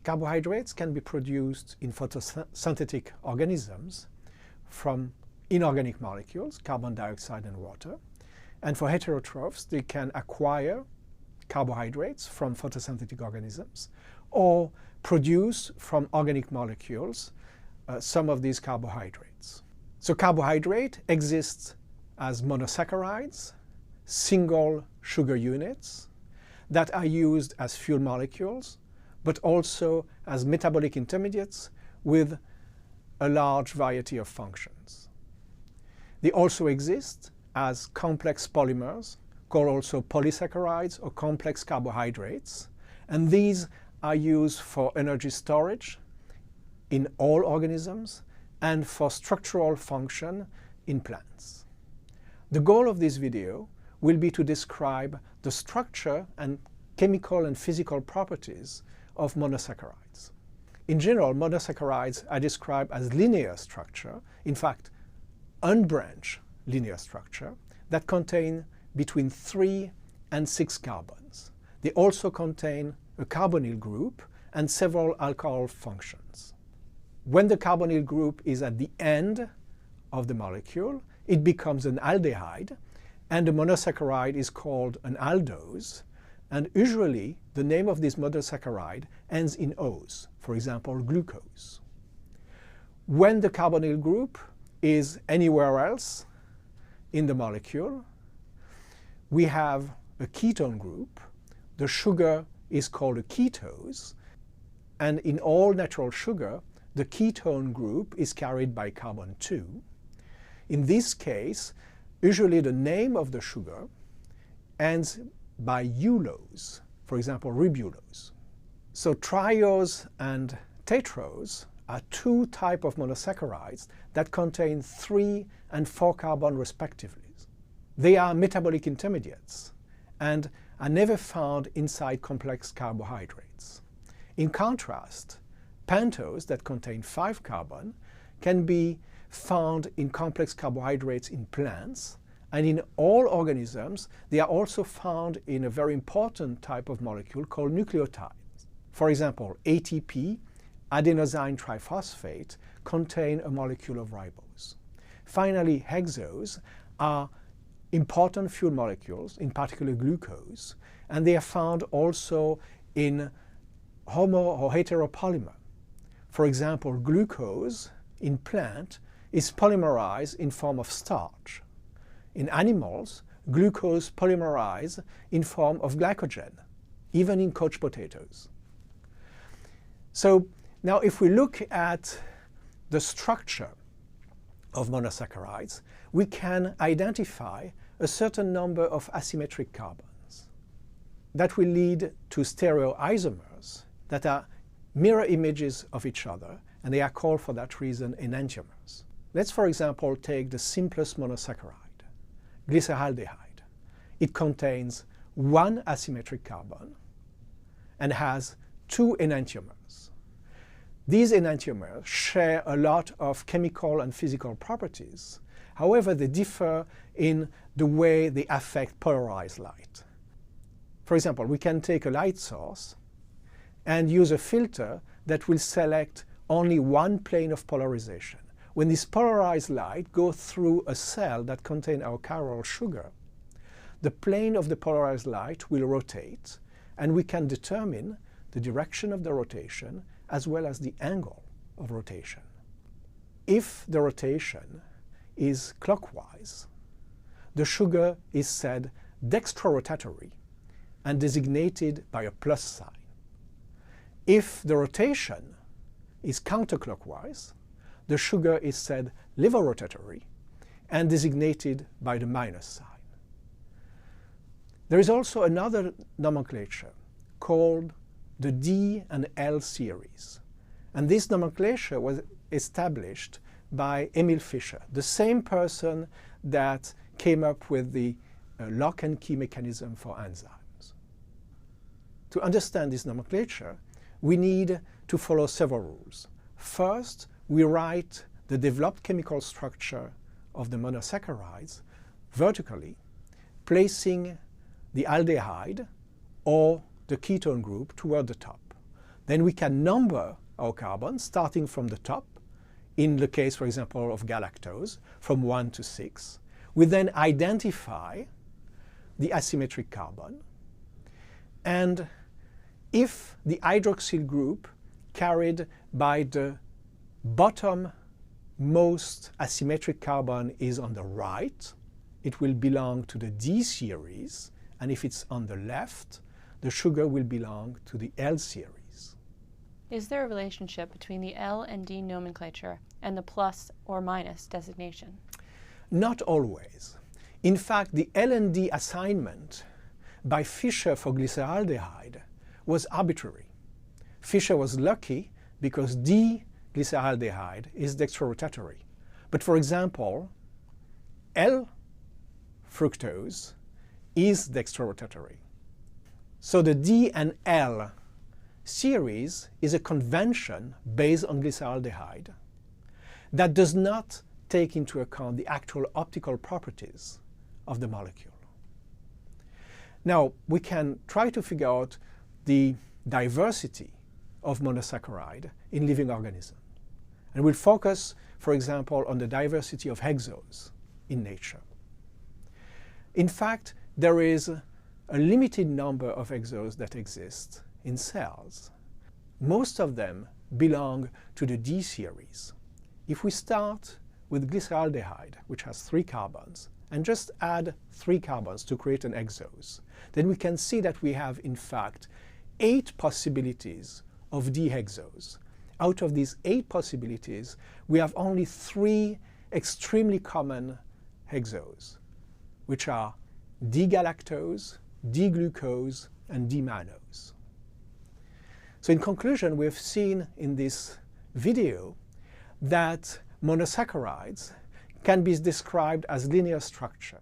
Carbohydrates can be produced in photosynthetic organisms from inorganic molecules, carbon dioxide and water. And for heterotrophs, they can acquire carbohydrates from photosynthetic organisms or produce from organic molecules some of these carbohydrates. So carbohydrate exists as monosaccharides, single sugar units that are used as fuel molecules, but also as metabolic intermediates with a large variety of functions. They also exist as complex polymers, called also polysaccharides or complex carbohydrates, and these are used for energy storage in all organisms and for structural function in plants. The goal of this video will be to describe the structure and chemical and physical properties of monosaccharides. In general, monosaccharides are described as linear structure, in fact, unbranched linear structure, that contain between 3 and 6 carbons. They also contain a carbonyl group and several alcohol functions. When the carbonyl group is at the end of the molecule, it becomes an aldehyde, and the monosaccharide is called an aldose. And usually, the name of this monosaccharide ends in -ose, for example, glucose. When the carbonyl group is anywhere else in the molecule, we have a ketone group. The sugar is called a ketose, and in all natural sugar, the ketone group is carried by carbon 2. In this case, usually the name of the sugar ends by ulose, for example, ribulose. So triose and tetrose are two types of monosaccharides that contain 3 and 4 carbon respectively. They are metabolic intermediates and are never found inside complex carbohydrates. In contrast, pentose that contain 5 carbon can be found in complex carbohydrates in plants, and in all organisms they are also found in a very important type of molecule called nucleotides. For example, ATP, adenosine triphosphate, contain a molecule of ribose. Finally, hexose are important fuel molecules, in particular glucose, and they are found also in homo or heteropolymer. For example, glucose in plant is polymerized in form of starch. In animals, glucose polymerized in form of glycogen, even in coach potatoes. So now if we look at the structure of monosaccharides, we can identify a certain number of asymmetric carbons. That will lead to stereoisomers that are mirror images of each other, and they are called for that reason enantiomers. Let's, for example, take the simplest monosaccharide, glyceraldehyde. It contains 1 asymmetric carbon and has 2 enantiomers. These enantiomers share a lot of chemical and physical properties. However, they differ in the way they affect polarized light. For example, we can take a light source and use a filter that will select only one plane of polarization. When this polarized light goes through a cell that contains our chiral sugar, the plane of the polarized light will rotate, and we can determine the direction of the rotation as well as the angle of rotation. If the rotation is clockwise, the sugar is said dextrorotatory and designated by a plus sign. If the rotation is counterclockwise, the sugar is said levorotatory and designated by the minus sign. There is also another nomenclature called the D and L series. And this nomenclature was established by Emil Fischer, the same person that came up with the lock and key mechanism for enzymes. To understand this nomenclature, we need to follow several rules. First, we write the developed chemical structure of the monosaccharides vertically, placing the aldehyde or the ketone group toward the top. Then we can number our carbons starting from the top, in the case, for example, of galactose, from 1 to 6. We then identify the asymmetric carbon. And if the hydroxyl group carried by the bottom most asymmetric carbon is on the right, it will belong to the D series, and if it's on the left, the sugar will belong to the L series. Is there a relationship between the L and D nomenclature and the plus or minus designation? Not always. In fact, the L and D assignment by Fischer for glyceraldehyde was arbitrary. Fischer was lucky because D-glyceraldehyde is dextrorotatory. But for example, L-fructose is dextrorotatory. So the D and L series is a convention based on glyceraldehyde that does not take into account the actual optical properties of the molecule. Now, we can try to figure out the diversity of monosaccharide in living organisms. And we'll focus, for example, on the diversity of hexose in nature. In fact, there is a limited number of hexose that exist in cells. Most of them belong to the D series. If we start with glyceraldehyde, which has 3 carbons, and just add 3 carbons to create an hexose, then we can see that we have, in fact, 8 possibilities of D-hexose. Out of these 8 possibilities, we have only 3 extremely common hexose, which are D-galactose, D-glucose, and D-mannose. So in conclusion, we have seen in this video that monosaccharides can be described as linear structure.